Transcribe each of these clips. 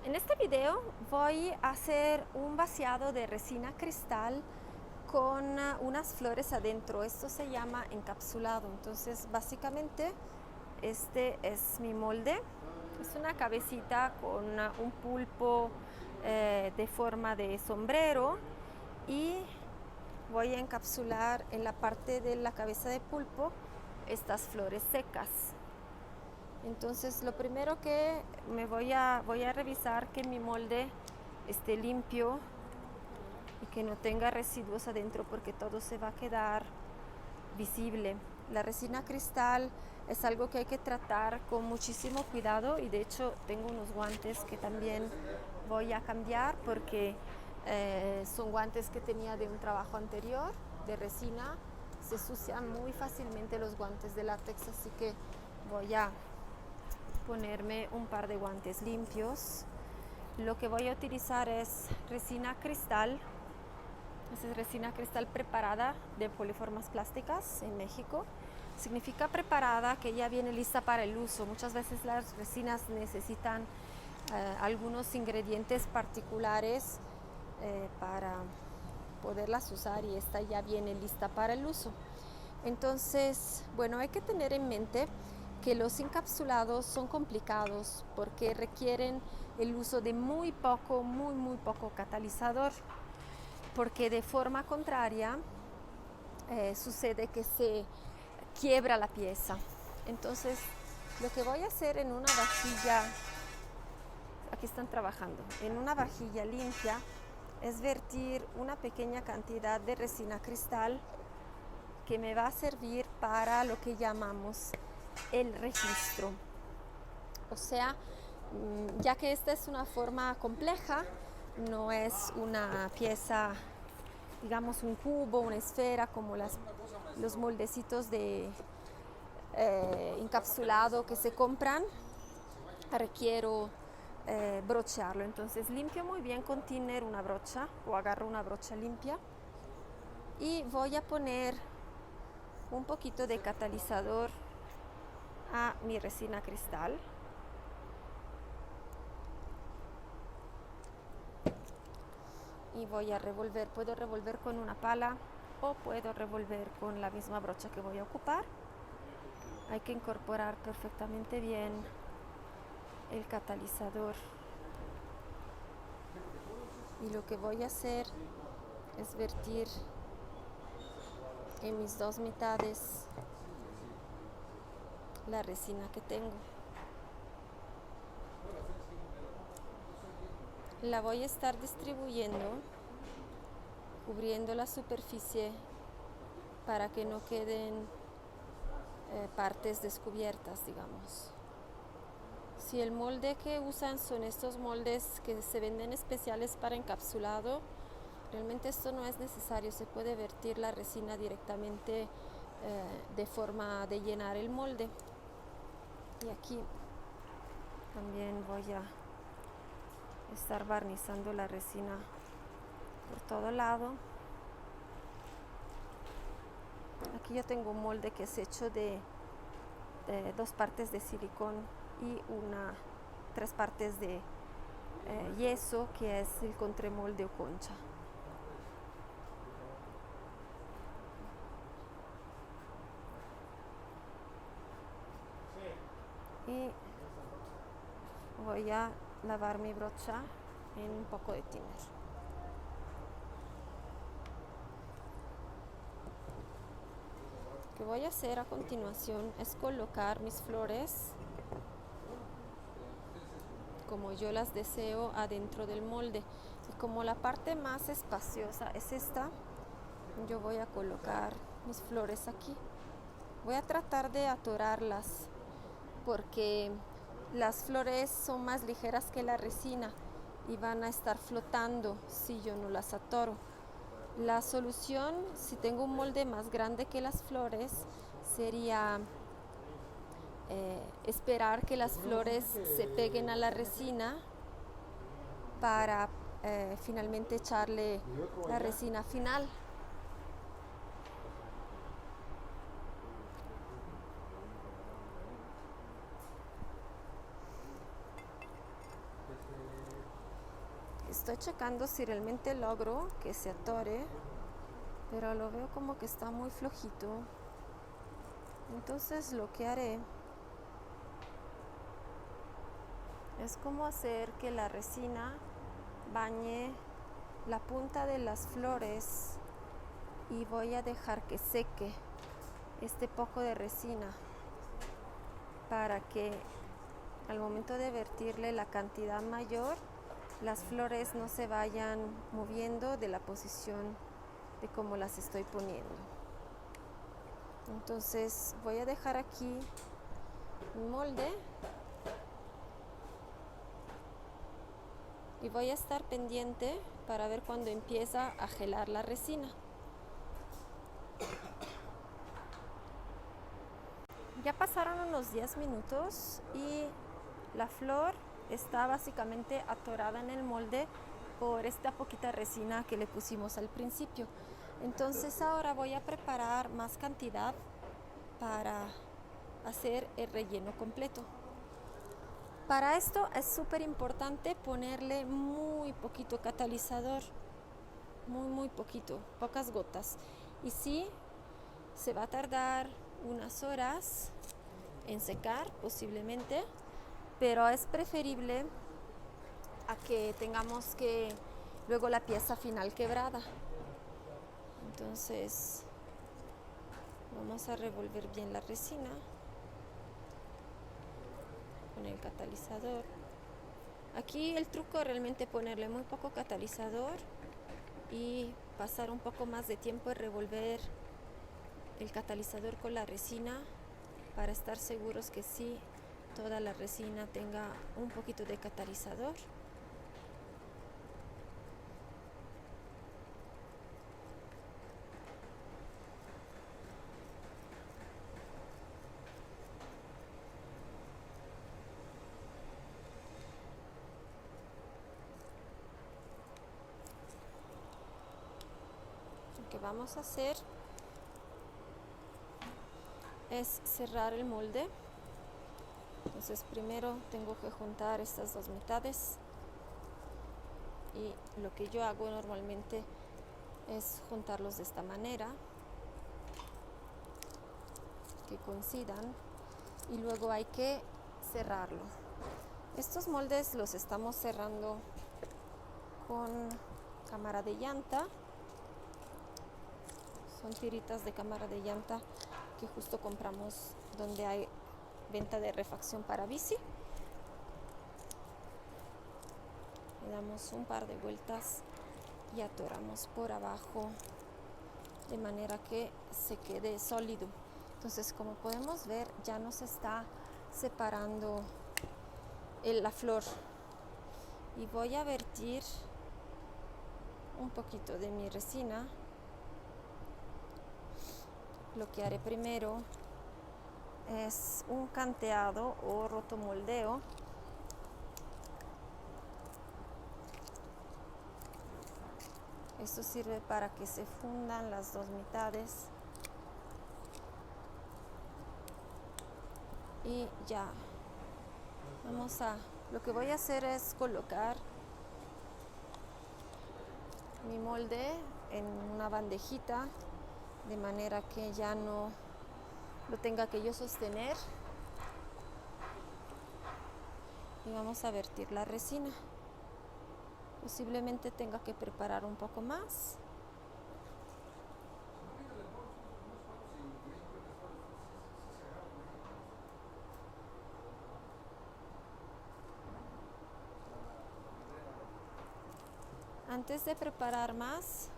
En este video voy a hacer un vaciado de resina cristal con unas flores adentro. Esto se llama encapsulado. Entonces, básicamente, este es mi molde. Es una cabecita con un pulpo de forma de sombrero y voy a encapsular en la parte de la cabeza de pulpo estas flores secas. Entonces, lo primero que voy a revisar que mi molde esté limpio y que no tenga residuos adentro, porque todo se va a quedar visible. La resina cristal es algo que hay que tratar con muchísimo cuidado, y de hecho tengo unos guantes que también voy a cambiar porque son guantes que tenía de un trabajo anterior de resina. Se ensucian muy fácilmente los guantes de látex, así que voy a ponerme un par de guantes limpios. Lo que voy a utilizar es resina cristal. Esta es resina cristal preparada de Poliformas Plásticas en México. Significa preparada que ya viene lista para el uso. Muchas veces las resinas necesitan algunos ingredientes particulares para poderlas usar, y esta ya viene lista para el uso. Entonces, bueno, hay que tener en mente que los encapsulados son complicados porque requieren el uso de muy poco catalizador, porque de forma contraria sucede que se quiebra la pieza. Entonces, lo que voy a hacer en una vajilla, aquí están trabajando, en una vajilla limpia, es vertir una pequeña cantidad de resina cristal que me va a servir para lo que llamamos el registro. O sea, ya que esta es una forma compleja, no es una pieza, digamos un cubo, una esfera, como los moldecitos de encapsulado que se compran. Requiero brochearlo. Entonces limpio muy bien con thinner una brocha, o agarro una brocha limpia y voy a poner un poquito de catalizador a mi resina cristal. Y voy a revolver. Puedo revolver con una pala o puedo revolver con la misma brocha que voy a ocupar. Hay que incorporar perfectamente bien el catalizador. Y lo que voy a hacer es vertir en mis dos mitades la resina que tengo. La voy a estar distribuyendo, cubriendo la superficie para que no queden partes descubiertas, digamos. Si el molde que usan son estos moldes que se venden especiales para encapsulado, realmente esto no es necesario. Se puede vertir la resina directamente de forma de llenar el molde. Y aquí también voy a estar barnizando la resina por todo lado. Aquí yo tengo un molde que es hecho de 2 partes de silicón y 3 partes de yeso, que es el contremolde o concha. Y voy a lavar mi brocha en un poco de thinner. Lo que voy a hacer a continuación es colocar mis flores como yo las deseo adentro del molde. Y como la parte más espaciosa es esta, yo voy a colocar mis flores aquí. Voy a tratar de atorarlas porque las flores son más ligeras que la resina y van a estar flotando si yo no las atoro. La solución, si tengo un molde más grande que las flores, sería esperar que las flores se peguen a la resina para finalmente echarle la resina final. Estoy checando si realmente logro que se atore, pero lo veo como que está muy flojito. Entonces lo que haré es como hacer que la resina bañe la punta de las flores y voy a dejar que seque este poco de resina para que al momento de vertirle la cantidad mayor, las flores no se vayan moviendo de la posición de cómo las estoy poniendo. Entonces voy a dejar aquí un molde y voy a estar pendiente para ver cuando empieza a gelar la resina. Ya pasaron unos 10 minutos y la flor está básicamente atorada en el molde por esta poquita resina que le pusimos al principio. Entonces ahora voy a preparar más cantidad para hacer el relleno completo. Para esto es súper importante ponerle muy poquito catalizador, muy poquito, pocas gotas. Y sí, se va a tardar unas horas en secar posiblemente, pero es preferible a que tengamos que luego la pieza final quebrada. Entonces vamos a revolver bien la resina con el catalizador. Aquí el truco es realmente ponerle muy poco catalizador y pasar un poco más de tiempo en revolver el catalizador con la resina para estar seguros que sí toda la resina tenga un poquito de catalizador. Lo que vamos a hacer es cerrar el molde. Entonces primero tengo que juntar estas dos mitades y lo que yo hago normalmente es juntarlos de esta manera, que coincidan, y luego hay que cerrarlo. Estos moldes los estamos cerrando con cámara de llanta. Son tiritas de cámara de llanta que justo compramos donde hay venta de refacción para bici. Le damos un par de vueltas y atoramos por abajo de manera que se quede sólido. Entonces, como podemos ver, ya nos está separando la flor y voy a vertir un poquito de mi resina. Lo que haré primero es un canteado o rotomoldeo. Esto sirve para que se fundan las dos mitades y ya lo que voy a hacer es colocar mi molde en una bandejita de manera que ya no lo tenga que yo sostener, y vamos a vertir la resina. Posiblemente tenga que preparar un poco más. Antes de preparar más,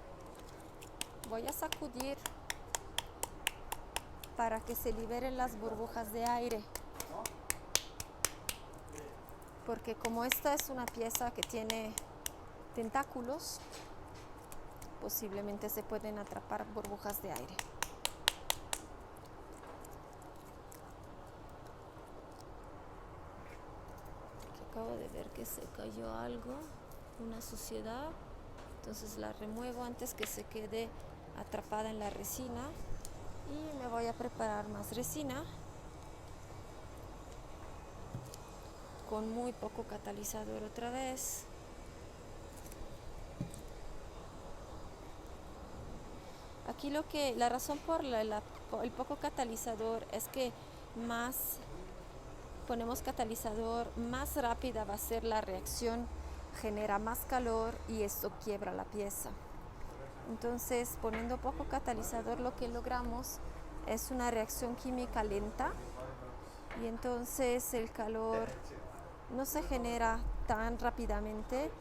voy a sacudir para que se liberen las burbujas de aire, porque como esta es una pieza que tiene tentáculos, posiblemente se pueden atrapar burbujas de aire. Aquí acabo de ver que se cayó algo, una suciedad, entonces la remuevo antes que se quede atrapada en la resina y me voy a preparar más resina con muy poco catalizador otra vez. aquí la razón por el poco catalizador es que más ponemos catalizador, más rápida va a ser la reacción, genera más calor y esto quiebra la pieza. Entonces, poniendo poco catalizador, lo que logramos es una reacción química lenta y entonces el calor no se genera tan rápidamente.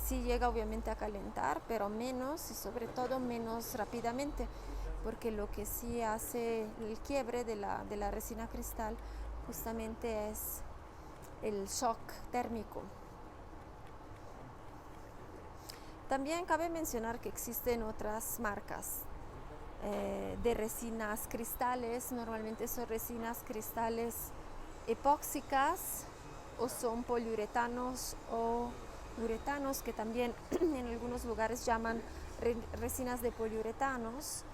Sí llega obviamente a calentar, pero menos y sobre todo menos rápidamente, porque lo que sí hace el quiebre de la resina cristal justamente es el shock térmico. También cabe mencionar que existen otras marcas de resinas cristales. Normalmente son resinas cristales epóxicas o son poliuretanos o uretanos, que también en algunos lugares llaman resinas de poliuretanos,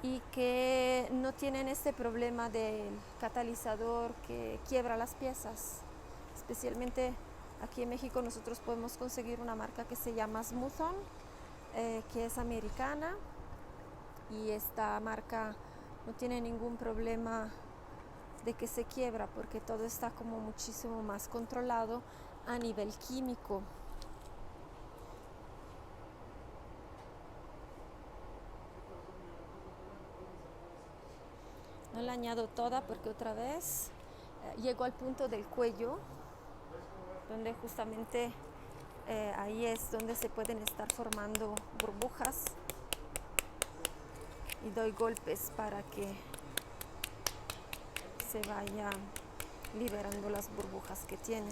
y que no tienen este problema del catalizador que quiebra las piezas. Especialmente aquí en México nosotros podemos conseguir una marca que se llama Smooth-On, que es americana, y esta marca no tiene ningún problema de que se quiebra porque todo está como muchísimo más controlado a nivel químico. No la añado toda porque otra vez llego al punto del cuello, donde justamente ahí es donde se pueden estar formando burbujas, y doy golpes para que se vaya liberando las burbujas que tiene.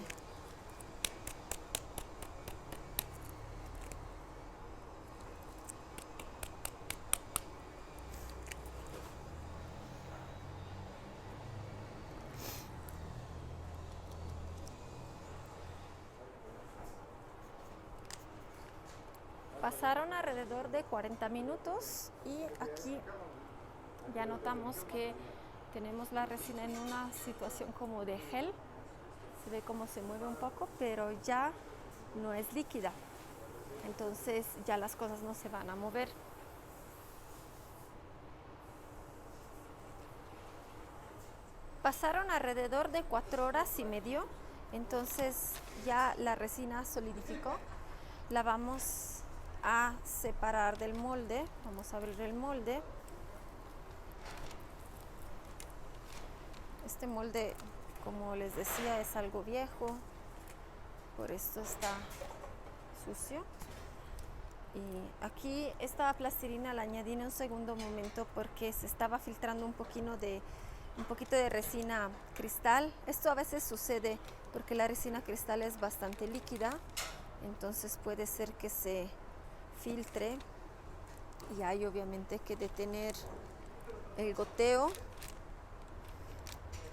Pasaron alrededor de 40 minutos y aquí ya notamos que tenemos la resina en una situación como de gel. Se ve cómo se mueve un poco, pero ya no es líquida. Entonces ya las cosas no se van a mover. Pasaron alrededor de 4 horas y medio. Entonces ya la resina solidificó. La vamos a separar del molde. Vamos a abrir el molde. Este molde, como les decía, es algo viejo, por esto está sucio. Y aquí esta plastilina la añadí en un segundo momento porque se estaba filtrando un poquito de resina cristal. Esto a veces sucede porque la resina cristal es bastante líquida, entonces puede ser que se filtre y hay obviamente que detener el goteo.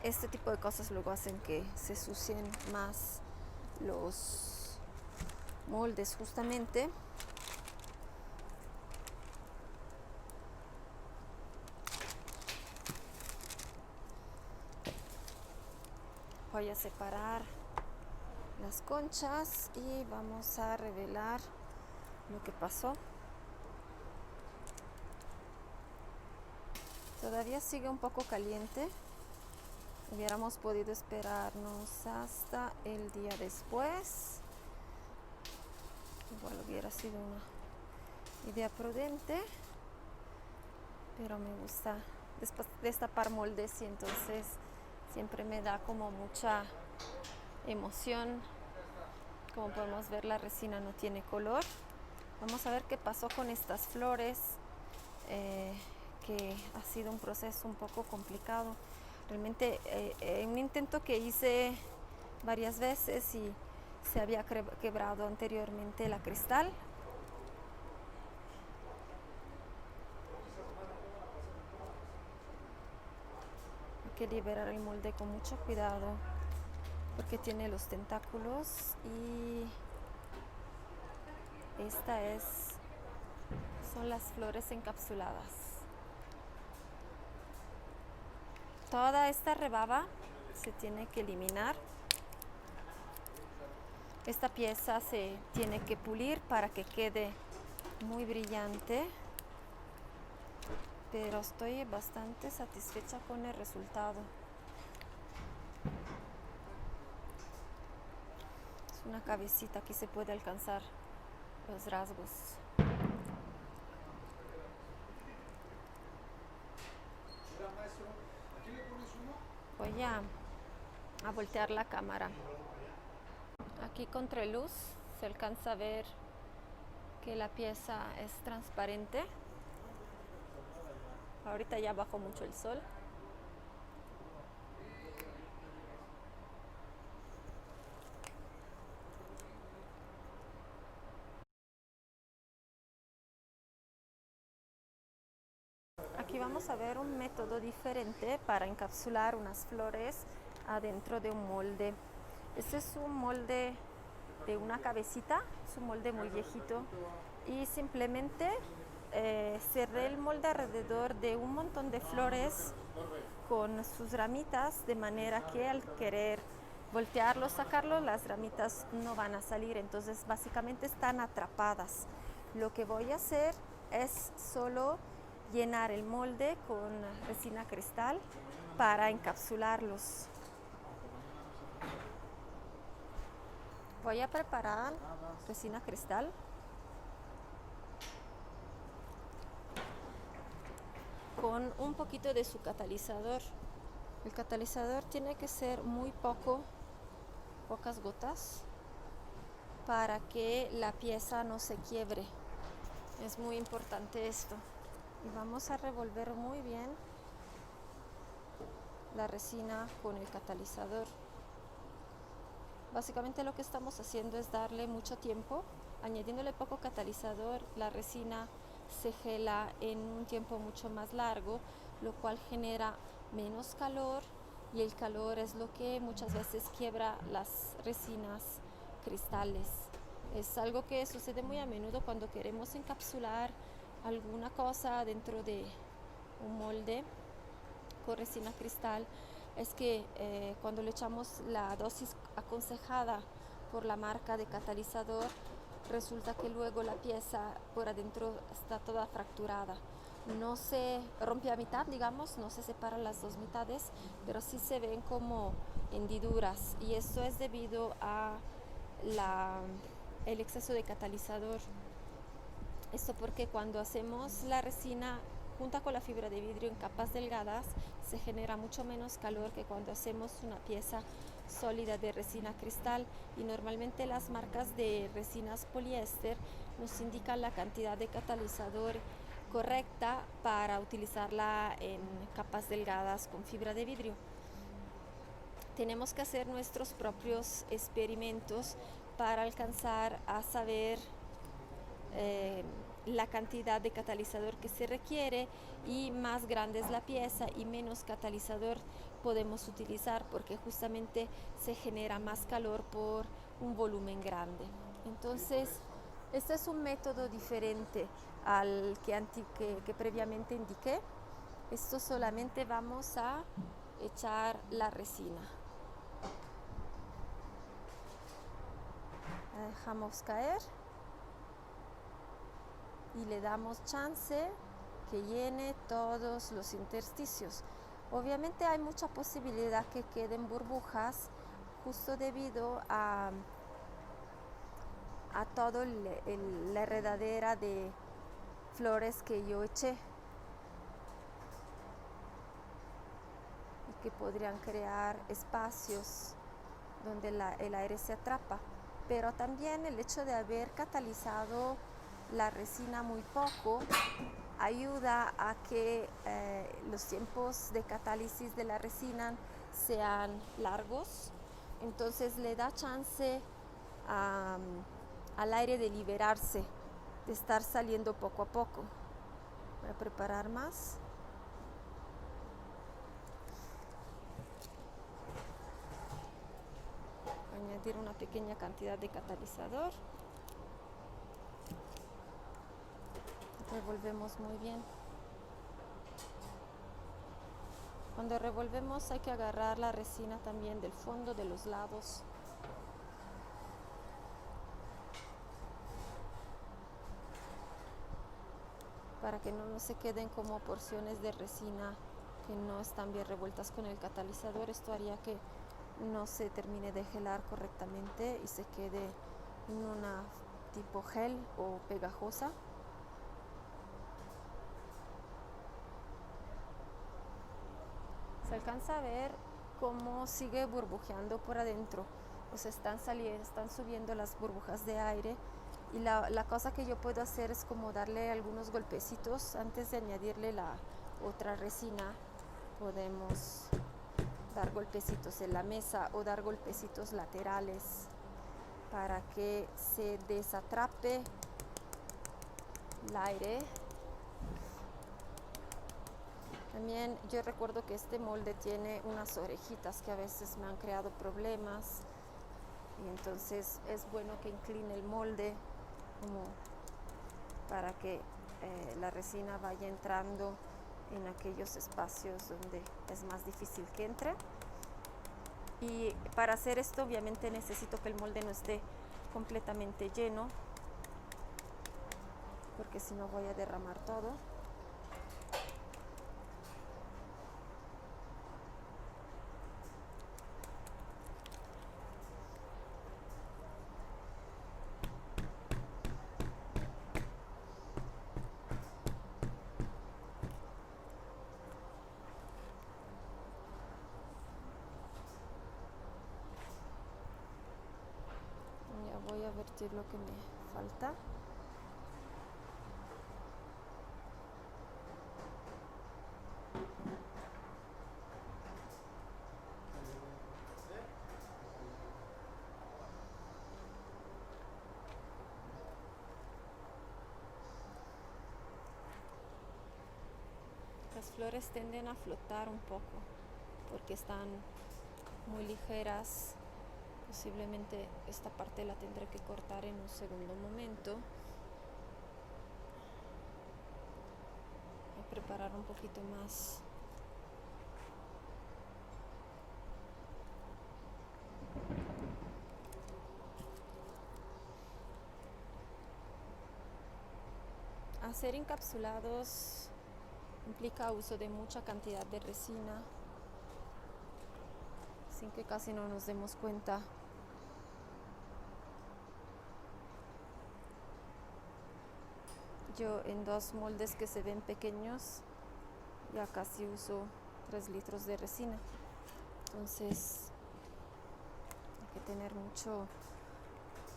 Este tipo de cosas luego hacen que se sucien más los moldes justamente. Voy a separar las conchas y vamos a revelar lo que pasó. Todavía sigue un poco caliente. Hubiéramos podido esperarnos hasta el día después. Igual hubiera sido una idea prudente, pero me gusta después destapar moldes y entonces siempre me da como mucha emoción. Como podemos ver, la resina no tiene color. Vamos a ver qué pasó con estas flores, que ha sido un proceso un poco complicado. Realmente un intento que hice varias veces y se había quebrado anteriormente la cristal. Hay que liberar el molde con mucho cuidado porque tiene los tentáculos, y son las flores encapsuladas. Toda esta rebaba se tiene que eliminar. Esta pieza se tiene que pulir para que quede muy brillante. pero estoy bastante satisfecha con el resultado. Es una cabecita, aquí se puede alcanzar los rasgos. Voy a voltear la cámara. Aquí contra luz se alcanza a ver que la pieza es transparente. Ahorita ya bajó mucho el sol. Aquí vamos a ver un método diferente para encapsular unas flores adentro de un molde. Este es un molde de una cabecita, es un molde muy viejito, y simplemente cerré el molde alrededor de un montón de flores con sus ramitas, de manera que al querer voltearlo, sacarlo, las ramitas no van a salir, entonces básicamente están atrapadas. Lo que voy a hacer es solo llenar el molde con resina cristal para encapsularlos. Voy a preparar resina cristal. Con un poquito de su catalizador. El catalizador tiene que ser muy pocas gotas, para que la pieza no se quiebre. Es muy importante esto. Y vamos a revolver muy bien la resina con el catalizador. Básicamente lo que estamos haciendo es darle mucho tiempo. Añadiéndole poco catalizador, la resina se gela en un tiempo mucho más largo, lo cual genera menos calor, y el calor es lo que muchas veces quiebra las resinas cristales. Es algo que sucede muy a menudo cuando queremos encapsular alguna cosa dentro de un molde con resina cristal. Es que cuando le echamos la dosis aconsejada por la marca de catalizador, resulta que luego la pieza por adentro está toda fracturada. No se rompe a mitad, digamos, no se separan las dos mitades, pero sí se ven como hendiduras, y esto es debido a el exceso de catalizador. Esto porque cuando hacemos la resina junta con la fibra de vidrio en capas delgadas, se genera mucho menos calor que cuando hacemos una pieza sólida de resina cristal, y normalmente las marcas de resinas poliéster nos indican la cantidad de catalizador correcta para utilizarla en capas delgadas con fibra de vidrio. Tenemos que hacer nuestros propios experimentos para alcanzar a saber la cantidad de catalizador que se requiere, y más grande es la pieza y menos catalizador podemos utilizar, porque justamente se genera más calor por un volumen grande. Entonces, este es un método diferente al que previamente indiqué. Esto solamente vamos a echar la resina. La dejamos caer y le damos chance que llene todos los intersticios. Obviamente hay mucha posibilidad que queden burbujas, justo debido a toda la enredadera de flores que yo eché, y que podrían crear espacios donde el aire se atrapa. Pero también el hecho de haber catalizado la resina muy poco ayuda a que los tiempos de catálisis de la resina sean largos, entonces le da chance al aire de liberarse, de estar saliendo poco a poco. Voy a preparar más. Añadir una pequeña cantidad de catalizador. Revolvemos muy bien. Cuando revolvemos hay que agarrar la resina también del fondo, de los lados. para que no se queden como porciones de resina que no están bien revueltas con el catalizador. Esto haría que no se termine de gelar correctamente y se quede en una tipo gel o pegajosa. Se alcanza a ver cómo sigue burbujeando por adentro, o sea, están subiendo las burbujas de aire, y la cosa que yo puedo hacer es como darle algunos golpecitos antes de añadirle la otra resina. Podemos dar golpecitos en la mesa o dar golpecitos laterales para que se desatrape el aire. También yo recuerdo que este molde tiene unas orejitas que a veces me han creado problemas, y entonces es bueno que incline el molde como para que la resina vaya entrando en aquellos espacios donde es más difícil que entre. Y para hacer esto obviamente necesito que el molde no esté completamente lleno, porque si no voy a derramar todo. Ya voy a vertir lo que me falta. Las flores tienden a flotar un poco porque están muy ligeras. Posiblemente esta parte la tendré que cortar en un segundo momento. Voy a preparar un poquito más. Hacer encapsulados implica uso de mucha cantidad de resina, sin que casi no nos demos cuenta. Yo en 2 moldes que se ven pequeños ya casi uso 3 litros de resina. Entonces hay que tener mucho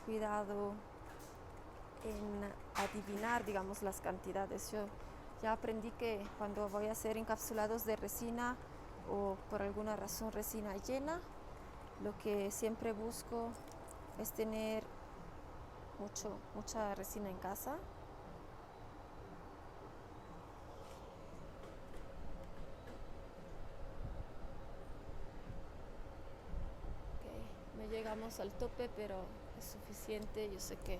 cuidado en adivinar, digamos, las cantidades. Yo ya aprendí que cuando voy a hacer encapsulados de resina o por alguna razón resina llena, lo que siempre busco es tener mucha resina en casa. No llegamos al tope, pero es suficiente. Yo sé que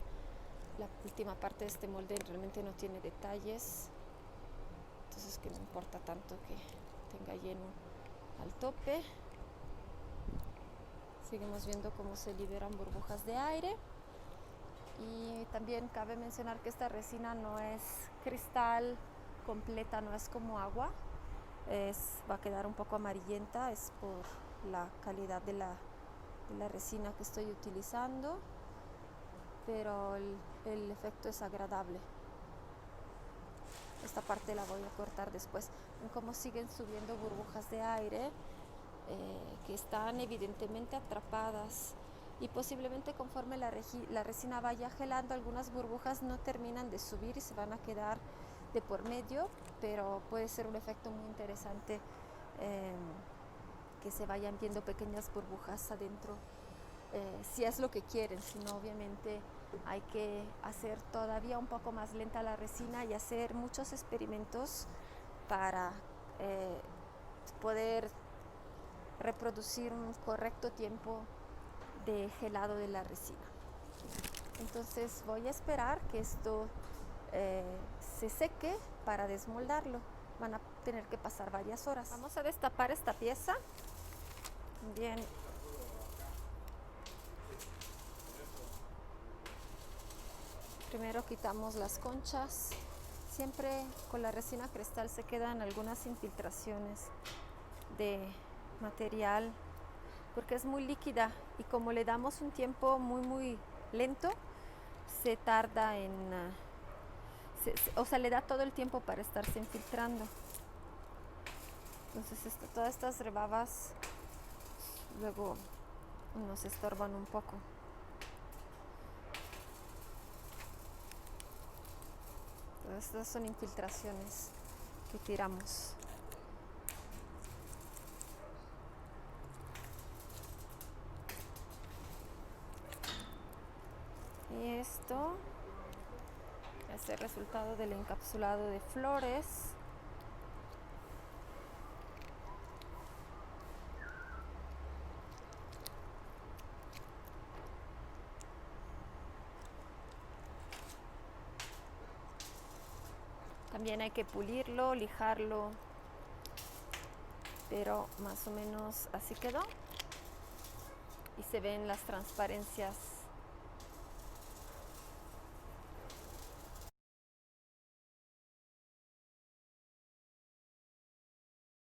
la última parte de este molde realmente no tiene detalles, entonces que no importa tanto que tenga lleno al tope. Seguimos viendo cómo se liberan burbujas de aire. Y también cabe mencionar que esta resina no es cristal completa, no es como agua, va a quedar un poco amarillenta, es por la calidad de la resina que estoy utilizando, pero el efecto es agradable. Esta parte la voy a cortar después. Ven cómo siguen subiendo burbujas de aire que están evidentemente atrapadas, y posiblemente conforme la resina vaya gelando, algunas burbujas no terminan de subir y se van a quedar de por medio, pero puede ser un efecto muy interesante que se vayan viendo pequeñas burbujas adentro, si es lo que quieren. Si no, obviamente hay que hacer todavía un poco más lenta la resina y hacer muchos experimentos para poder reproducir un correcto tiempo de gelado de la resina. Entonces voy a esperar que esto se seque para desmoldarlo. Van a tener que pasar varias horas. Vamos a destapar esta pieza. Bien. Primero quitamos las conchas. siempre con la resina cristal se quedan algunas infiltraciones de material porque es muy líquida y como le damos un tiempo muy lento, se tarda en, o sea, le da todo el tiempo para estarse infiltrando. Entonces todas estas rebabas luego nos estorban un poco. Todas estas son infiltraciones que tiramos. Y esto es el resultado del encapsulado de flores. También hay que pulirlo, lijarlo, pero más o menos así quedó. Y se ven las transparencias